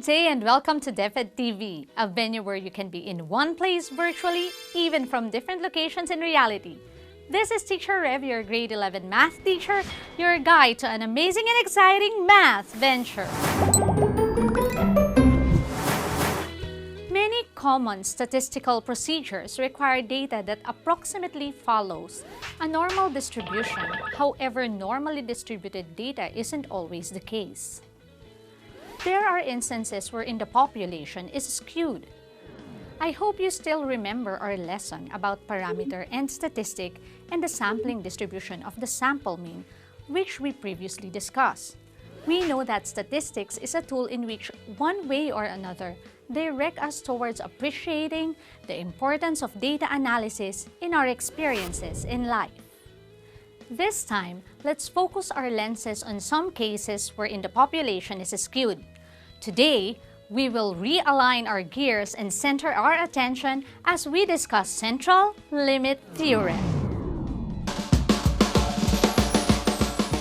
Good day and welcome to DepEd TV, a venue where you can be in one place virtually, even from different locations in reality. This is Teacher Rev, your grade 11 math teacher, your guide to an amazing and exciting math venture. Many common statistical procedures require data that approximately follows a normal distribution. However, normally distributed data isn't always the case. There are instances wherein the population is skewed. I hope you still remember our lesson about parameter and statistic and the sampling distribution of the sample mean, which we previously discussed. We know that statistics is a tool in which, one way or another, direct us towards appreciating the importance of data analysis in our experiences in life. This time, let's focus our lenses on some cases wherein the population is skewed. Today, we will realign our gears and center our attention as we discuss central limit theorem.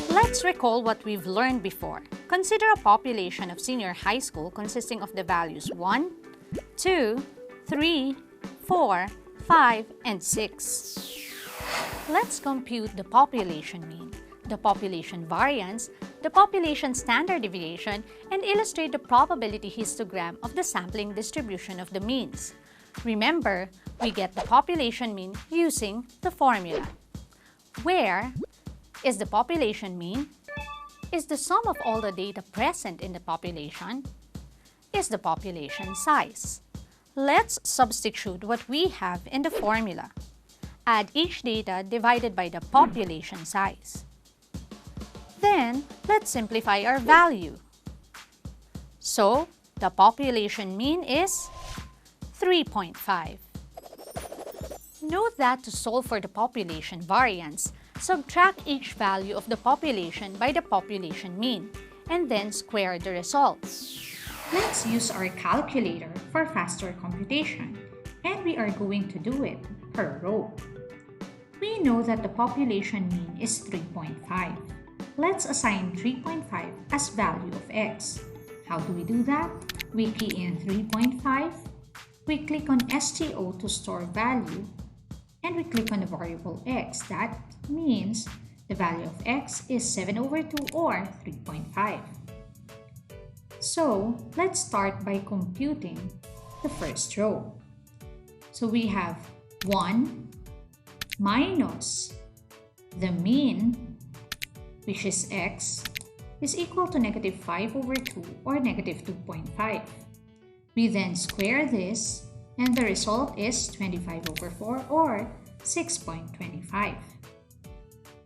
Let's recall what we've learned before. Consider a population of senior high school consisting of the values 1, 2, 3, 4, 5, and 6. Let's compute the population mean, the population variance, the population standard deviation, and illustrate the probability histogram of the sampling distribution of the means. Remember, we get the population mean using the formula, where is the population mean is the sum of all the data present in the population is the population size. Let's substitute what we have in the formula. Add each data divided by the population size. Then, let's simplify our value. So, the population mean is 3.5. Note that to solve for the population variance, subtract each value of the population by the population mean, and then square the results. Let's use our calculator for faster computation, and we are going to do it per row. We know that the population mean is 3.5. Let's assign 3.5 as value of x. How do we do that? We key in 3.5, we click on STO to store value, and we click on the variable x. That means the value of x is 7/2 or 3.5. So, let's start by computing the first row. So we have 1 minus the mean, which is x, is equal to -5/2 or -2.5. We then square this, and the result is 25/4 or 6.25.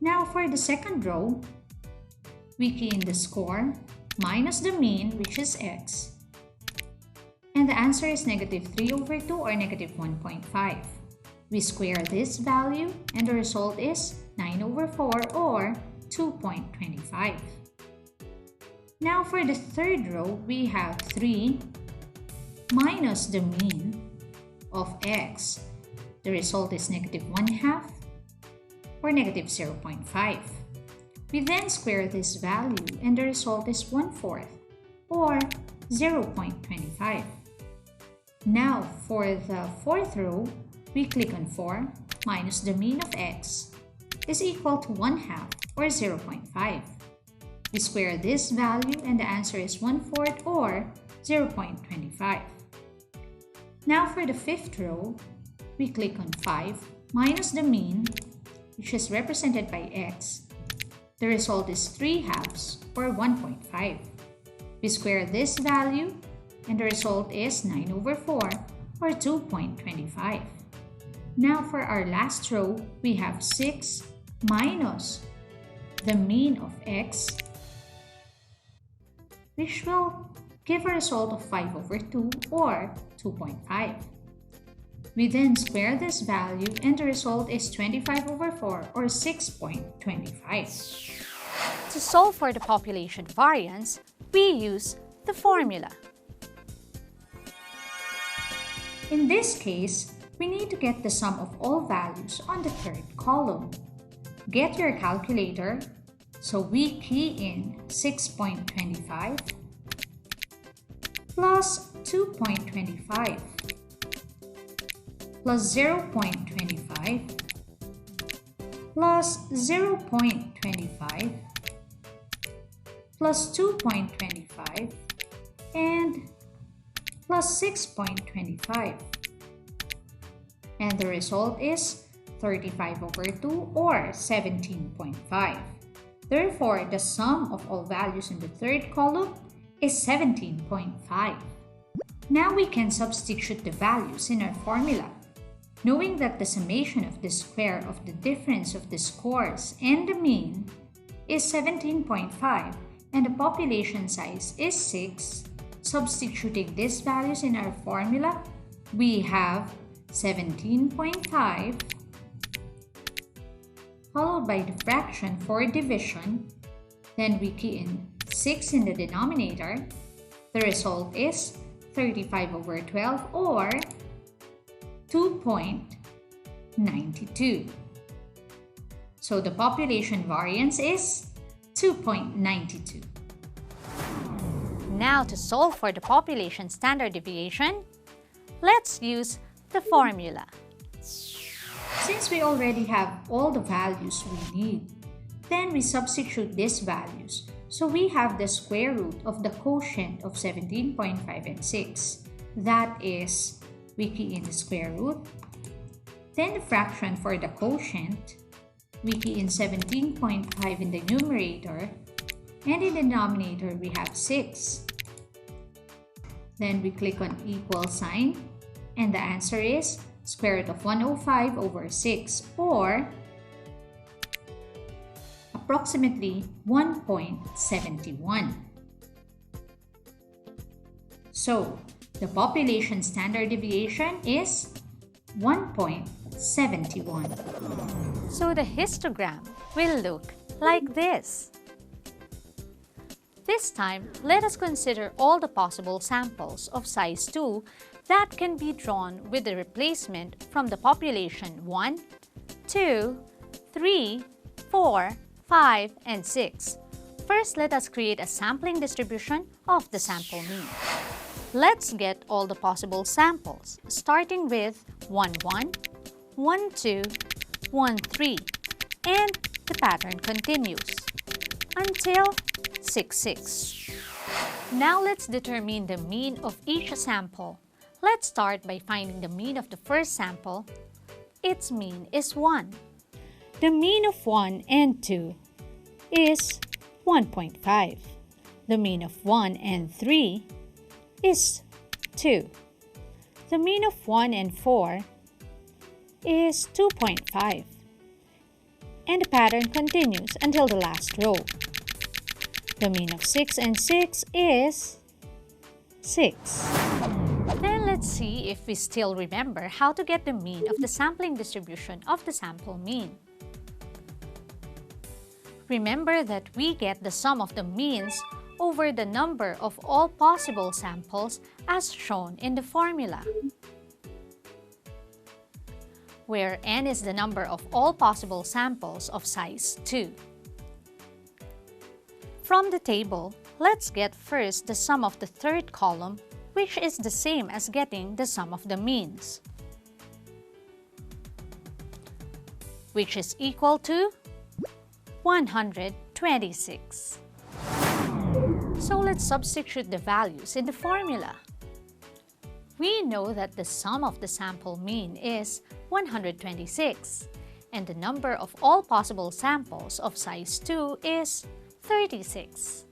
Now for the second row, we key in the score minus the mean, which is x, and the answer is -3/2 or -1.5. We square this value, and the result is 9/4 or 2.25. Now for the third row, we have 3 minus the mean of x. The result is -1/2 or -0.5. We then square this value, and the result is 1/4 or 0.25. Now for the fourth row, we click on 4 minus the mean of x is equal to 1/2 or 0.5. We square this value, and the answer is 1/4 or 0.25. Now for the fifth row, we click on 5 minus the mean, which is represented by x. The result is 3/2 or 1.5. We square this value, and the result is 9/4 or 2.25. Now for our last row, we have 6 minus the mean of x, which will give a result of 5/2 or 2.5. We then square this value, and the result is 25/4 or 6.25. To solve for the population variance, we use the formula. In this case, we need to get the sum of all values on the third column. Get your calculator, so we key in 6.25 plus 2.25 plus 0.25 plus 0.25 plus 2.25 and plus 6.25. And the result is 35 over 2 or 17.5. Therefore, the sum of all values in the third column is 17.5. Now we can substitute the values in our formula. Knowing that the summation of the square of the difference of the scores and the mean is 17.5 and the population size is 6, substituting these values in our formula, we have 17.5 followed by the fraction for division. Then we key in 6 in the denominator. The result is 35 over 12 or 2.92. So the population variance is 2.92. Now to solve for the population standard deviation, let's use the formula. Since we already have all the values we need, then we substitute these values. So we have the square root of the quotient of 17.5 and 6. That is, we key in the square root. Then the fraction for the quotient, we key in 17.5 in the numerator. And in the denominator, we have 6. Then we click on equal sign. And the answer is square root of 105 over 6 or approximately 1.71. So, the population standard deviation is 1.71. So the histogram will look like this. This time, let us consider all the possible samples of size 2 that can be drawn with the replacement from the population 1, 2, 3, 4, 5, and 6. First, let us create a sampling distribution of the sample mean. Let's get all the possible samples, starting with 1, 1, 1, 2, 1, 3, and the pattern continues until 6, 6. Now let's determine the mean of each sample. Let's start by finding the mean of the first sample. Its mean is 1. The mean of 1 and 2 is 1.5. The mean of 1 and 3 is 2. The mean of 1 and 4 is 2.5. And the pattern continues until the last row. The mean of 6 and 6 is 6. Then let's see if we still remember how to get the mean of the sampling distribution of the sample mean. Remember that we get the sum of the means over the number of all possible samples as shown in the formula, where n is the number of all possible samples of size 2. From the table, let's get first the sum of the third column, which is the same as getting the sum of the means, which is equal to 126. So let's substitute the values in the formula. We know that the sum of the sample mean is 126, and the number of all possible samples of size 2 is 36.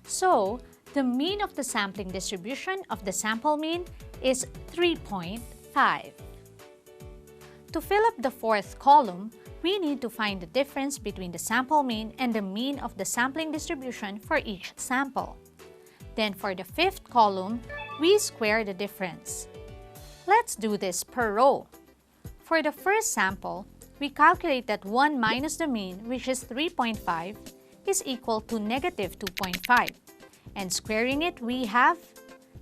So, the mean of the sampling distribution of the sample mean is 3.5. To fill up the fourth column, we need to find the difference between the sample mean and the mean of the sampling distribution for each sample. Then for the fifth column, we square the difference. Let's do this per row. For the first sample, we calculate that 1 minus the mean, which is 3.5, is equal to negative 2.5. And squaring it, we have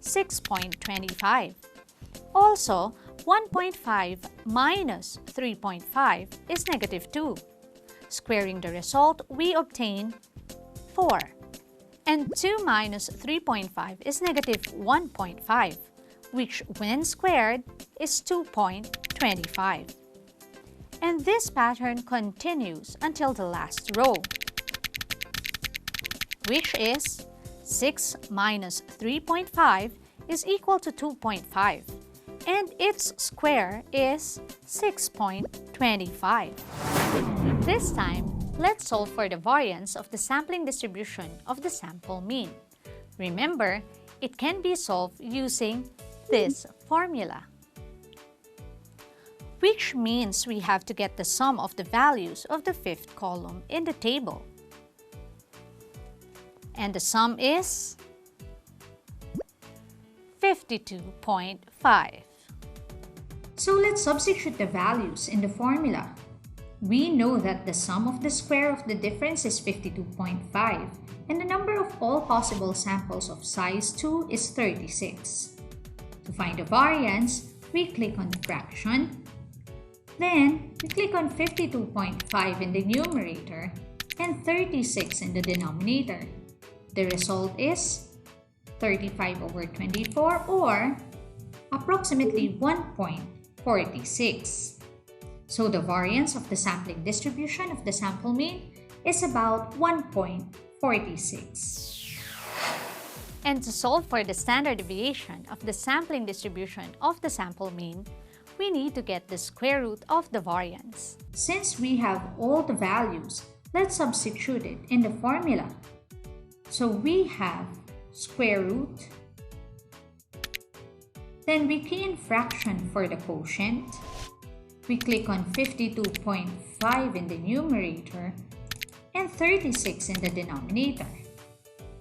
6.25. Also, 1.5 minus 3.5 is negative 2. Squaring the result, we obtain 4. And 2 minus 3.5 is negative 1.5, which when squared is 2.25. And this pattern continues until the last row, which is 6 minus 3.5 is equal to 2.5, and its square is 6.25. This time, let's solve for the variance of the sampling distribution of the sample mean. Remember, it can be solved using this formula, which means we have to get the sum of the values of the fifth column in the table. And the sum is 52.5. So let's substitute the values in the formula. We know that the sum of the square of the difference is 52.5, and the number of all possible samples of size 2 is 36. To find the variance, we click on the fraction. Then, we click on 52.5 in the numerator and 36 in the denominator. The result is 35 over 24, or approximately 1.46. So the variance of the sampling distribution of the sample mean is about 1.46. And to solve for the standard deviation of the sampling distribution of the sample mean, we need to get the square root of the variance. Since we have all the values, let's substitute it in the formula. So we have square root, then we key in fraction for the quotient. We click on 52.5 in the numerator and 36 in the denominator.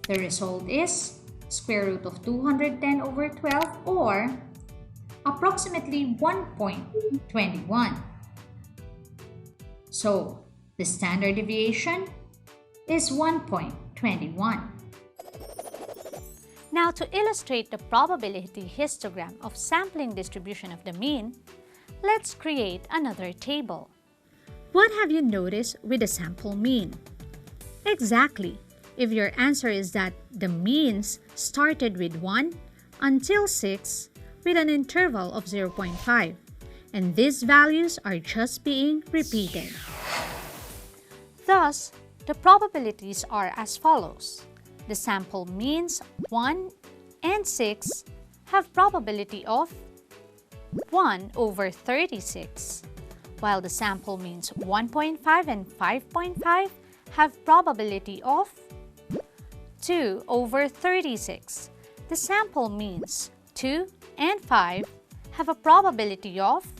The result is square root of 210 over 12, or approximately 1.21. So the standard deviation is 1.21. Now, to illustrate the probability histogram of sampling distribution of the mean, let's create another table. What have you noticed with the sample mean? Exactly. If your answer is that the means started with 1 until 6 with an interval of 0.5, and these values are just being repeated. Thus, the probabilities are as follows. The sample means 1 and 6 have probability of 1 over 36, while the sample means 1.5 and 5.5 have probability of 2 over 36. The sample means 2 and 5 have a probability of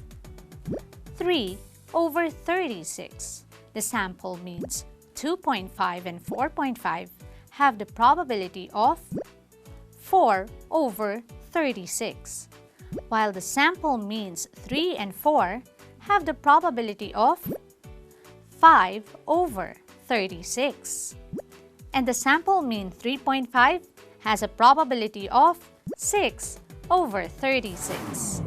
3 over 36. The sample means 2.5 and 4.5 have the probability of 4 over 36, while the sample means 3 and 4 have the probability of 5 over 36. And the sample mean 3.5 has a probability of 6 over 36.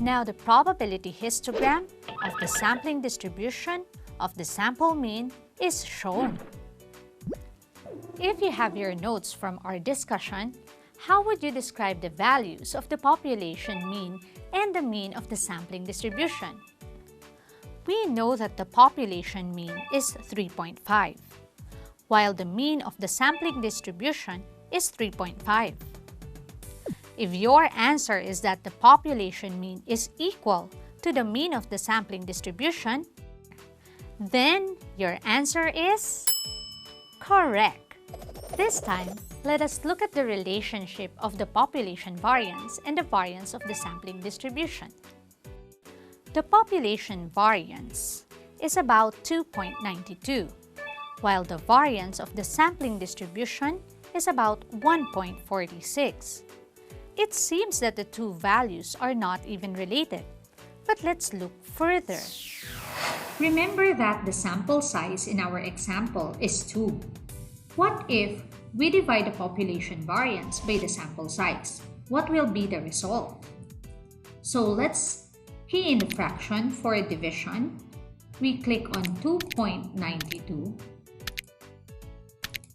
Now the probability histogram of the sampling distribution of the sample mean is shown. If you have your notes from our discussion, how would you describe the values of the population mean and the mean of the sampling distribution? We know that the population mean is 3.5, while the mean of the sampling distribution is 3.5. If your answer is that the population mean is equal to the mean of the sampling distribution, then your answer is correct. This time, let us look at the relationship of the population variance and the variance of the sampling distribution. The population variance is about 2.92, while the variance of the sampling distribution is about 1.46. It seems that the two values are not even related, but let's look further. Remember that the sample size in our example is 2. What if we divide the population variance by the sample size? What will be the result? So let's key in the fraction for a division. We click on 2.92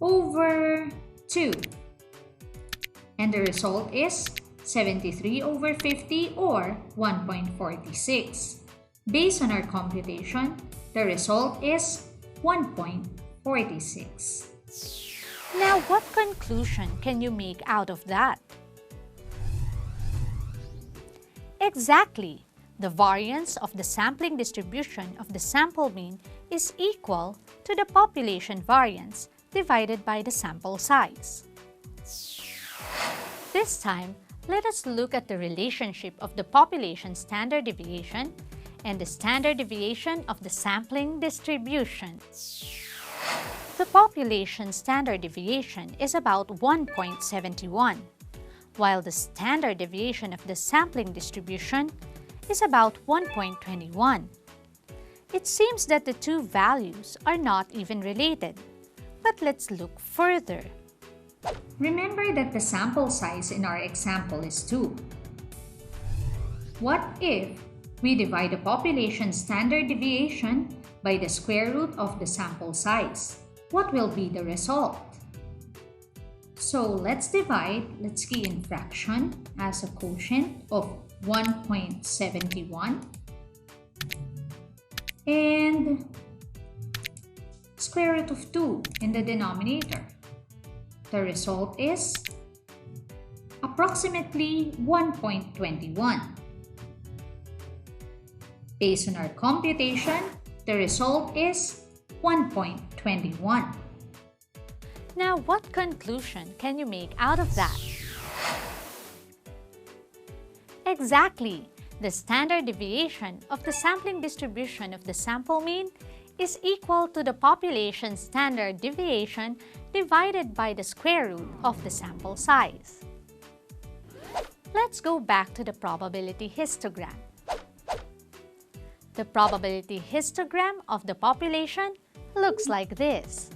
over 2. And the result is 73/50 or 1.46. Based on our computation, the result is 1.46. Now, what conclusion can you make out of that? Exactly! The variance of the sampling distribution of the sample mean is equal to the population variance divided by the sample size. This time, let us look at the relationship of the population standard deviation and the standard deviation of the sampling distribution. The population standard deviation is about 1.71, while the standard deviation of the sampling distribution is about 1.21. It seems that the two values are not even related, but let's look further. Remember that the sample size in our example is 2. What if we divide the population standard deviation by the square root of the sample size? What will be the result? So let's key in fraction as a quotient of 1.71 and square root of 2 in the denominator. The result is approximately 1.21. Based on our computation, the result is 1.21. Now, what conclusion can you make out of that? Exactly! The standard deviation of the sampling distribution of the sample mean is equal to the population standard deviation divided by the square root of the sample size. Let's go back to the probability histogram. The probability histogram of the population looks like this,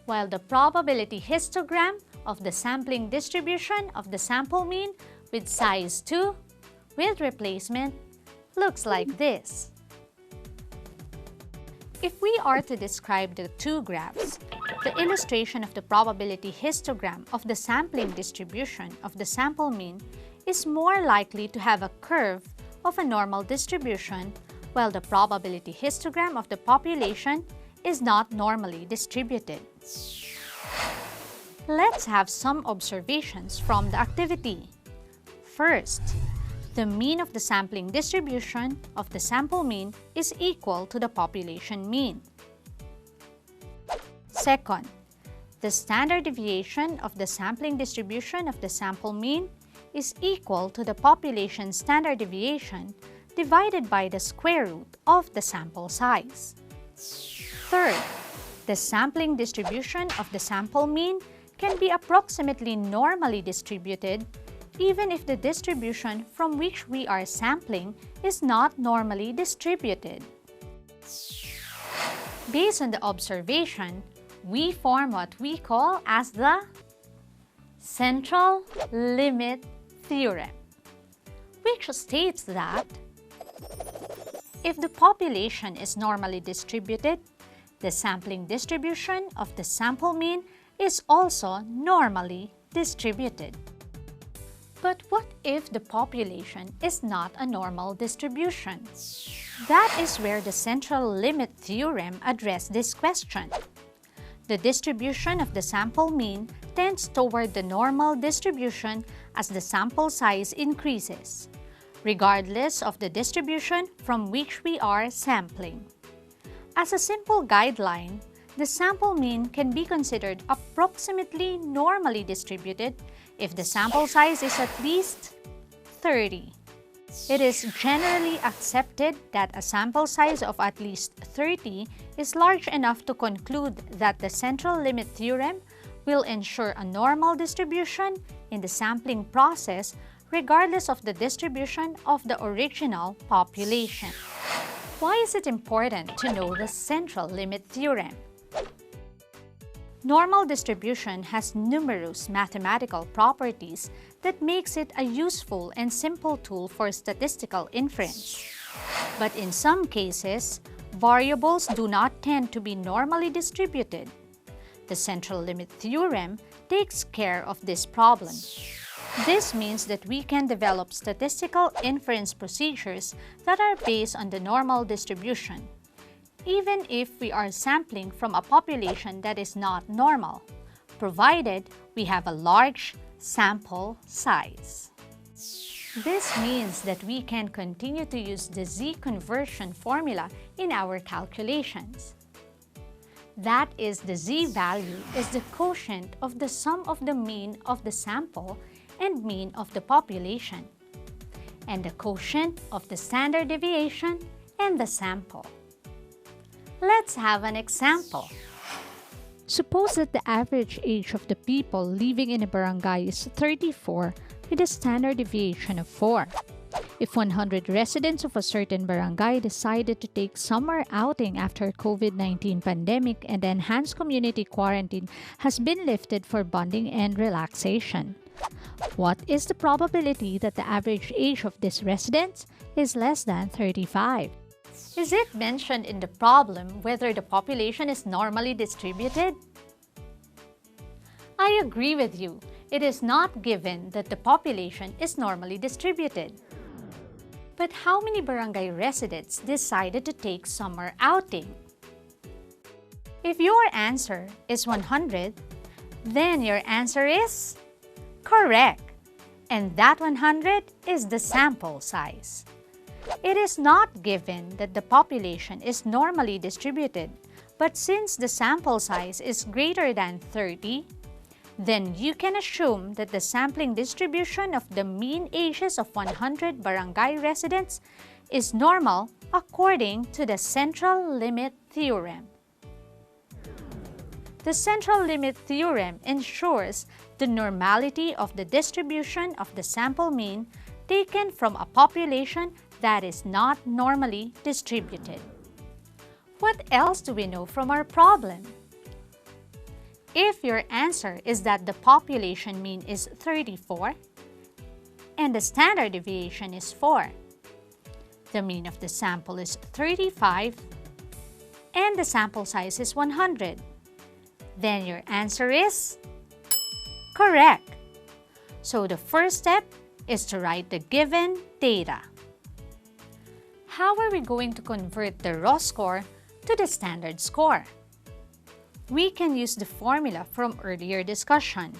while the probability histogram of the sampling distribution of the sample mean with size 2 with replacement looks like this. If we are to describe the two graphs, the illustration of the probability histogram of the sampling distribution of the sample mean is more likely to have a curve of a normal distribution, while the probability histogram of the population is not normally distributed. Let's have some observations from the activity. First, the mean of the sampling distribution of the sample mean is equal to the population mean. Second, the standard deviation of the sampling distribution of the sample mean is equal to the population standard deviation divided by the square root of the sample size. Third, the sampling distribution of the sample mean can be approximately normally distributed even if the distribution from which we are sampling is not normally distributed. Based on the observation, we form what we call as the central limit theorem, which states that if the population is normally distributed, the sampling distribution of the sample mean is also normally distributed. But what if the population is not a normal distribution? That is where the central limit theorem addressed this question. The distribution of the sample mean tends toward the normal distribution as the sample size increases, regardless of the distribution from which we are sampling. As a simple guideline, the sample mean can be considered approximately normally distributed if the sample size is at least 30. It is generally accepted that a sample size of at least 30 is large enough to conclude that the central limit theorem will ensure a normal distribution in the sampling process regardless of the distribution of the original population. Why is it important to know the central limit theorem? Normal distribution has numerous mathematical properties that makes it a useful and simple tool for statistical inference. But in some cases, variables do not tend to be normally distributed. The central limit theorem takes care of this problem. This means that we can develop statistical inference procedures that are based on the normal distribution, even if we are sampling from a population that is not normal, provided we have a large sample size. This means that we can continue to use the z-conversion formula in our calculations. That is, the z-value is the quotient of the sum of the mean of the sample and mean of the population, and the quotient of the standard deviation and the sample. Let's have an example. Suppose that the average age of the people living in a barangay is 34 with a standard deviation of 4. If 100 residents of a certain barangay decided to take summer outing after COVID-19 pandemic and the enhanced community quarantine has been lifted for bonding and relaxation, what is the probability that the average age of these residents is less than 35? Is it mentioned in the problem whether the population is normally distributed? I agree with you. It is not given that the population is normally distributed. But how many barangay residents decided to take summer outing? If your answer is 100, then your answer is correct. And that 100 is the sample size. It is not given that the population is normally distributed, but since the sample size is greater than 30, then you can assume that the sampling distribution of the mean ages of 100 barangay residents is normal according to the central limit theorem. The central limit theorem ensures the normality of the distribution of the sample mean taken from a population that is not normally distributed. What else do we know from our problem? If your answer is that the population mean is 34 and the standard deviation is 4, the mean of the sample is 35 and the sample size is 100, then your answer is correct. So the first step is to write the given data. How are we going to convert the raw score to the standard score? We can use the formula from earlier discussion,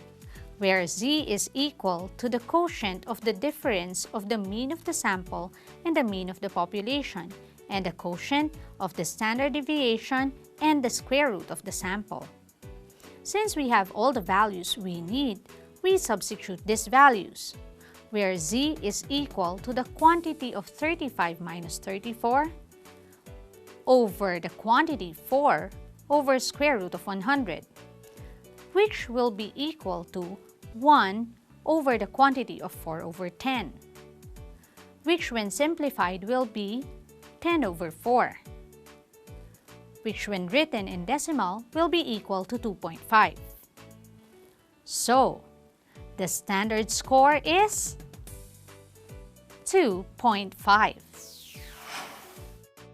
where z is equal to the quotient of the difference of the mean of the sample and the mean of the population, and the quotient of the standard deviation and the square root of the sample. Since we have all the values we need, we substitute these values, where z is equal to the quantity of 35 minus 34 over the quantity 4 over square root of 100, which will be equal to 1 over the quantity of 4 over 10, which when simplified will be 10 over 4, which when written in decimal will be equal to 2.5. So, the standard score is 2.5.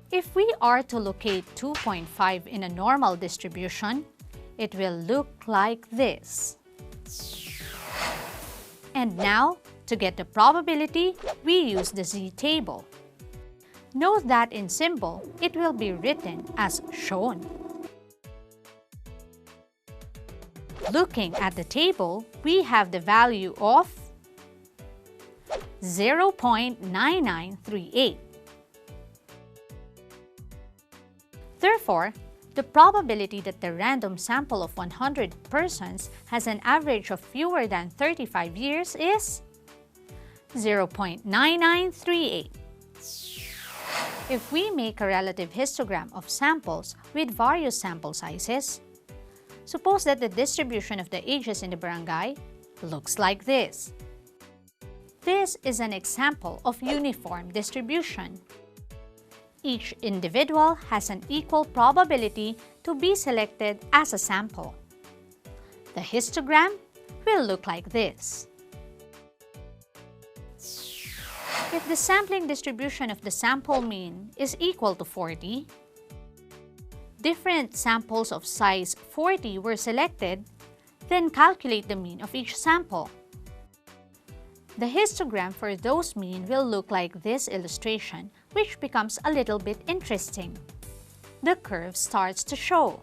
If we are to locate 2.5 in a normal distribution, it will look like this. And now, to get the probability, we use the z-table. Note that in symbol, it will be written as shown. Looking at the table, we have the value of 0.9938. Therefore, the probability that the random sample of 100 persons has an average of fewer than 35 years is 0.9938. If we make a relative histogram of samples with various sample sizes, suppose that the distribution of the ages in the barangay looks like this. This is an example of uniform distribution. Each individual has an equal probability to be selected as a sample. The histogram will look like this. If the sampling distribution of the sample mean is equal to 40, different samples of size 40 were selected, then calculate the mean of each sample. The histogram for those mean will look like this illustration, which becomes a little bit interesting. The curve starts to show.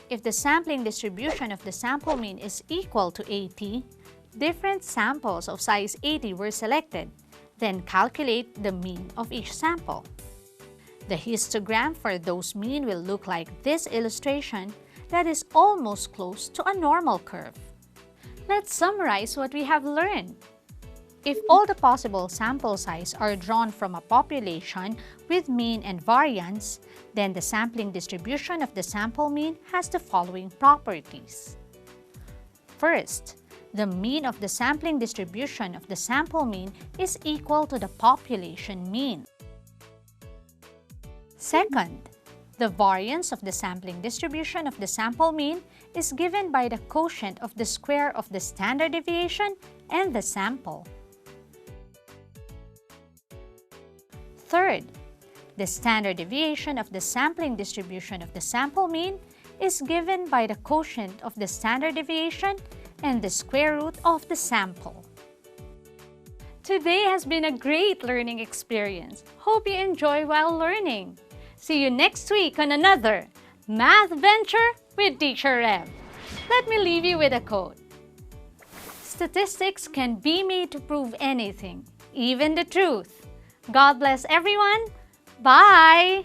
If the sampling distribution of the sample mean is equal to 80, different samples of size 80 were selected, then calculate the mean of each sample. The histogram for those mean will look like this illustration that is almost close to a normal curve. Let's summarize what we have learned. If all the possible sample size are drawn from a population with mean and variance, then the sampling distribution of the sample mean has the following properties. First, the mean of the sampling distribution of the sample mean is equal to the population mean. Second, the variance of the sampling distribution of the sample mean is given by the quotient of the square of the standard deviation and the sample. Third, the standard deviation of the sampling distribution of the sample mean is given by the quotient of the standard deviation and the square root of the sample. Today has been a great learning experience. Hope you enjoy while learning. See you next week on another Math Venture with Teacher Rev. Let me leave you with a quote. Statistics can be made to prove anything, even the truth. God bless everyone. Bye!